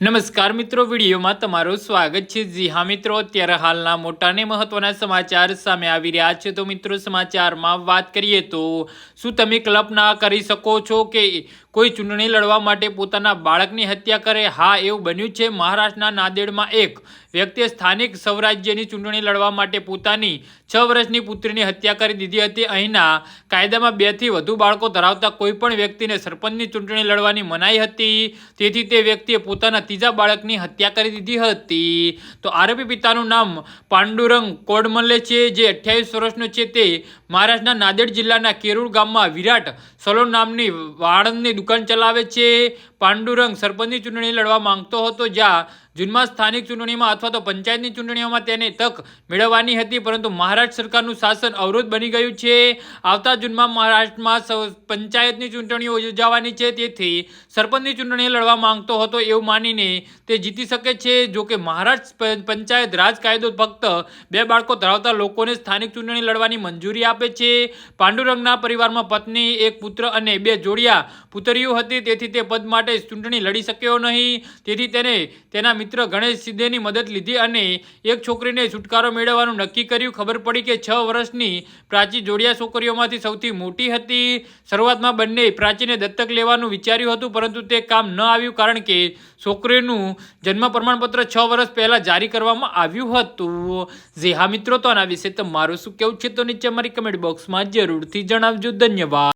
નમસ્કાર મિત્રો, વિડીયોમાં તમારું સ્વાગત છે। જી હા મિત્રો, અત્યારે હાલના મોટા ને મહત્વના સમાચાર સામે આવી રહ્યા છે। તો મિત્રો, સમાચારમાં વાત કરીએ તો શું તમે કલ્પના કરી શકો છો કે કોઈ ચૂંટણી લડવા માટે પોતાના બાળકની હત્યા કરે? હા, એવું બન્યું છે। મહારાષ્ટ્રના નાંદેડમાં એક વ્યક્તિએ સ્થાનિક સ્વરાજ્યની ચૂંટણી લડવા માટે પોતાની 6 વર્ષની પુત્રીની હત્યા કરી દીધી હતી। અહીંના કાયદામાં 2 થી વધુ બાળકો ધરાવતા કોઈ પણ વ્યક્તિને સરપંચની ચૂંટણી લડવાની મનાઈ હતી, તેથી તે વ્યક્તિએ પોતાના ત્રીજા બાળકની હત્યા કરી દીધી હતી। તો આરોપી પિતાનું નામ પાંડુરંગ કોડમલે છે, જે 28 વર્ષનો છે। તે મહારાષ્ટ્રના નાંદેડ જિલ્લાના કેરુળ ગામમાં વિરાટ સલોન નામની વાળંદની દુકાન ચલાવે છે। પાંડુરંગ સરપંચની ચૂંટણી લડવા માંગતો હતો, જ્યાં જૂનમાં સ્થાનિક ચૂંટણીમાં અથવા તો પંચાયતની ચૂંટણીઓમાં તેને તક મેળવવાની હતી, પરંતુ મહારાષ્ટ્ર સરકારનું શાસન અવરોધ બની ગયું છે। આવતા જૂનમાં મહારાષ્ટ્રમાં પંચાયતની ચૂંટણીઓ યોજાવાની છે, તેથી સરપંચની ચૂંટણી લડવા માંગતો હતો એવું માનીને તે જીતી શકે છે। જોકે મહારાષ્ટ્ર પંચાયત રાજ કાયદો ફક્ત 2 બાળકો ધરાવતા લોકોને સ્થાનિક ચૂંટણી લડવાની મંજૂરી આપે છે। પાંડુરંગના પરિવારમાં પત્ની, 1 પુત્ર અને 2 જોડિયા પુત્રીઓ હતી, તેથી તે પદ માટે ચૂંટણી લડી શક્યો નહીં। તેથી તેને તેના મિત્ર ગણેશ સિદ્ધેની મદદ લીધી અને એક છોકરીને છુટકારો મેળવવાનું નક્કી કર્યું। ખબર પડી કે 6 વર્ષની પ્રાચી જોડિયા છોકરીઓમાંથી સૌથી મોટી હતી। શરૂઆતમાં બંને પ્રાચીને દત્તક લેવાનું વિચાર્યું હતું, પરંતુ તે કામ ન આવ્યું કારણ કે છોકરીનું જન્મ પ્રમાણપત્ર 6 વર્ષ પહેલા જારી કરવામાં આવ્યું હતું। જે હા મિત્રો, તો આના વિશે તમારું શું કહેવું છે તો નીચે અમારી કમેન્ટ બોક્સમાં જરૂરથી જણાવજો। ધન્યવાદ।